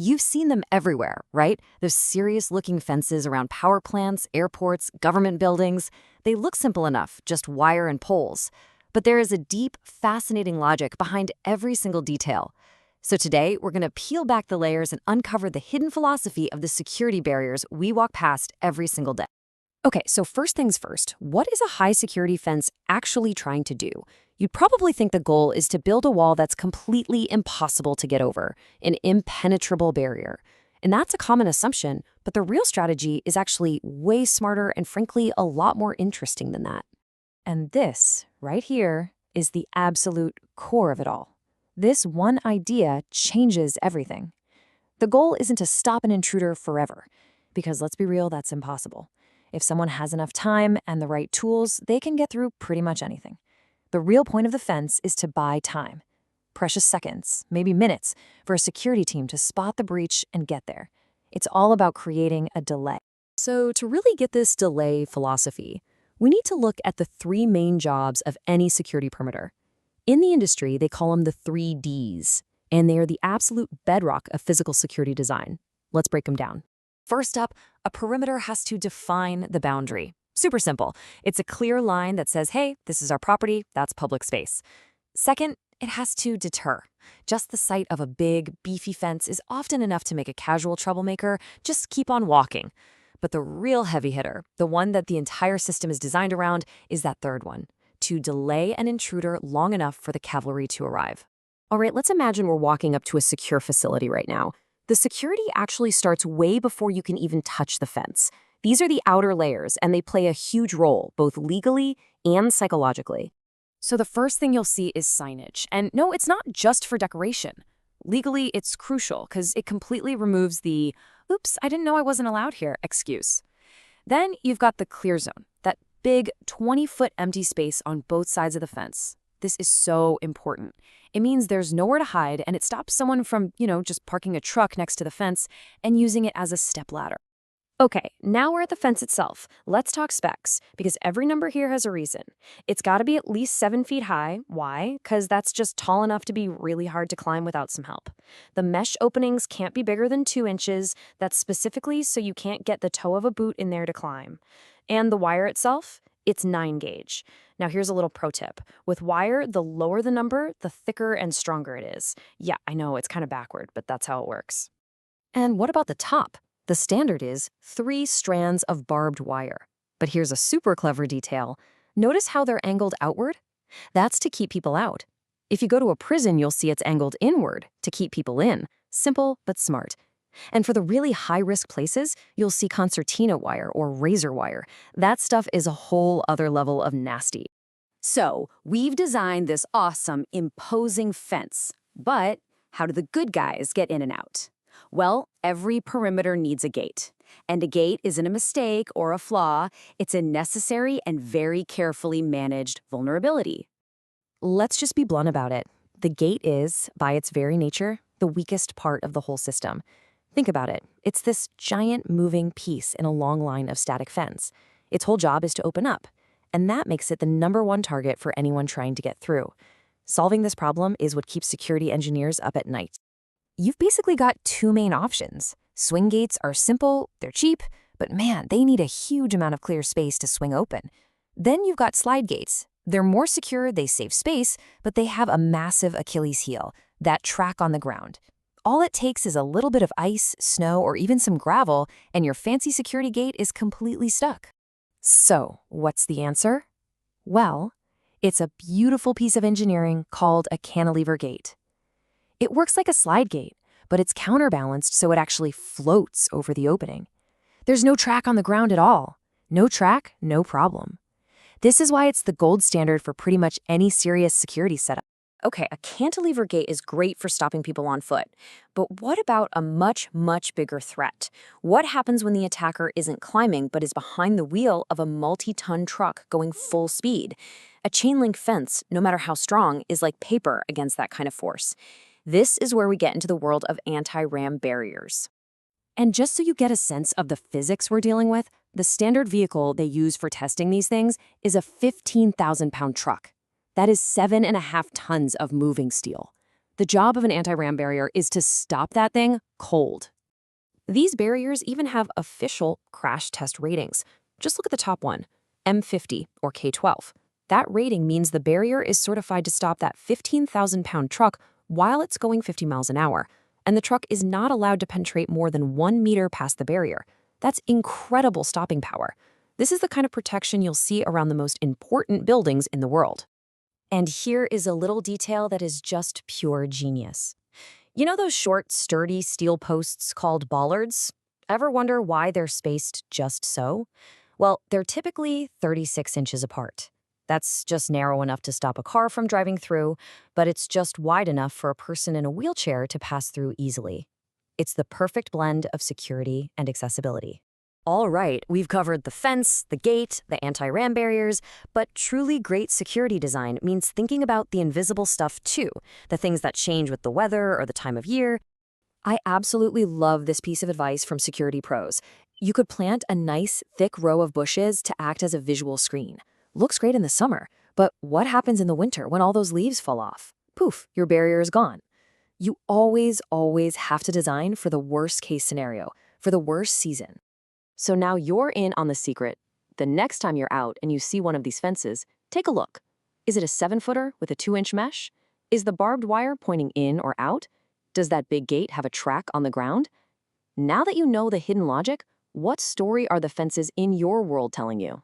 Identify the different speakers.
Speaker 1: You've seen them everywhere, right? Those serious-looking fences around power plants, airports, government buildings. They look simple enough, just wire and poles. But there is a deep, fascinating logic behind every single detail. So today, we're going to peel back the layers and uncover the hidden philosophy of the security barriers we walk past every single day. Okay, so first things first, what is a high-security fence actually trying to do? You'd probably think the goal is to build a wall that's completely impossible to get over, an impenetrable barrier. And that's a common assumption, but the real strategy is actually way smarter and frankly a lot more interesting than that. And this, right here, is the absolute core of it all. This one idea changes everything. The goal isn't to stop an intruder forever, because let's be real, that's impossible. If someone has enough time and the right tools, they can get through pretty much anything. The real point of the fence is to buy time. Precious seconds, maybe minutes, for a security team to spot the breach and get there. It's all about creating a delay. So to really get this delay philosophy, we need to look at the three main jobs of any security perimeter. In the industry, they call them the 3 Ds, and they are the absolute bedrock of physical security design. Let's break them down. First up, a perimeter has to define the boundary. Super simple. It's a clear line that says, hey, this is our property, that's public space. Second, it has to deter. Just the sight of a big, beefy fence is often enough to make a casual troublemaker just keep on walking. But the real heavy hitter, the one that the entire system is designed around, is that third one, to delay an intruder long enough for the cavalry to arrive. All right, let's imagine we're walking up to a secure facility right now. The security actually starts way before you can even touch the fence. These are the outer layers, and they play a huge role, both legally and psychologically. So the first thing you'll see is signage. And no, it's not just for decoration. Legally, it's crucial because it completely removes the, oops, I didn't know I wasn't allowed here, excuse. Then you've got the clear zone, that big 20-foot empty space on both sides of the fence. This is so important. It means there's nowhere to hide, and it stops someone from, just parking a truck next to the fence and using it as a stepladder. Okay, now we're at the fence itself. Let's talk specs, because every number here has a reason. It's got to be at least 7 feet high. Why? Because that's just tall enough to be really hard to climb without some help. The mesh openings can't be bigger than 2 inches. That's specifically so you can't get the toe of a boot in there to climb. And the wire itself? It's 9 gauge. Now here's a little pro tip. With wire, the lower the number, the thicker and stronger it is. Yeah, I know, it's kind of backward, but that's how it works. And what about the top? The standard is 3 strands of barbed wire. But here's a super clever detail. Notice how they're angled outward? That's to keep people out. If you go to a prison, you'll see it's angled inward to keep people in. Simple, but smart. And for the really high-risk places, you'll see concertina wire or razor wire. That stuff is a whole other level of nasty. So, we've designed this awesome, imposing fence. But how do the good guys get in and out? Well, every perimeter needs a gate. And a gate isn't a mistake or a flaw. It's a necessary and very carefully managed vulnerability. Let's just be blunt about it. The gate is, by its very nature, the weakest part of the whole system. Think about it. It's this giant moving piece in a long line of static fence. Its whole job is to open up. And that makes it the #1 target for anyone trying to get through. Solving this problem is what keeps security engineers up at night. You've basically got 2 main options. Swing gates are simple, they're cheap, but man, they need a huge amount of clear space to swing open. Then you've got slide gates. They're more secure, they save space, but they have a massive Achilles heel, that track on the ground. All it takes is a little bit of ice, snow, or even some gravel, and your fancy security gate is completely stuck. So, what's the answer? Well, it's a beautiful piece of engineering called a cantilever gate. It works like a slide gate, but it's counterbalanced so it actually floats over the opening. There's no track on the ground at all. No track, no problem. This is why it's the gold standard for pretty much any serious security setup. Okay, a cantilever gate is great for stopping people on foot, but what about a much, much bigger threat? What happens when the attacker isn't climbing but is behind the wheel of a multi-ton truck going full speed? A chain-link fence, no matter how strong, is like paper against that kind of force. This is where we get into the world of anti-ram barriers. And just so you get a sense of the physics we're dealing with, the standard vehicle they use for testing these things is a 15,000-pound truck. That is 7.5 tons of moving steel.
Speaker 2: The job of an anti-ram barrier is to stop that thing cold. These barriers even have official crash test ratings. Just look at the top one, M50 or K12. That rating means the barrier is certified to stop that 15,000-pound truck while it's going 50 miles an hour, and the truck is not allowed to penetrate more than 1 meter past the barrier. That's incredible stopping power. This is the kind of protection you'll see around the most important buildings in the world.
Speaker 1: And here is a little detail that is just pure genius. You know those short, sturdy steel posts called bollards? Ever wonder why they're spaced just so? Well, they're typically 36 inches apart. That's just narrow enough to stop a car from driving through, but it's just wide enough for a person in a wheelchair to pass through easily. It's the perfect blend of security and accessibility. All right, we've covered the fence, the gate, the anti-ram barriers, but truly great security design means thinking about the invisible stuff too, the things that change with the weather or the time of year. I absolutely love this piece of advice from security pros. You could plant a nice, thick row of bushes to act as a visual screen. Looks great in the summer, but what happens in the winter when all those leaves fall off? Poof, your barrier is gone. You always have to design for the worst case scenario, for the worst season. So now you're in on the secret. The next time you're out and you see one of these fences, take a look. Is it a 7-footer with a 2-inch mesh? Is the barbed wire pointing in or out? Does that big gate have a track on the ground? Now that you know the hidden logic, what story are the fences in your world telling you?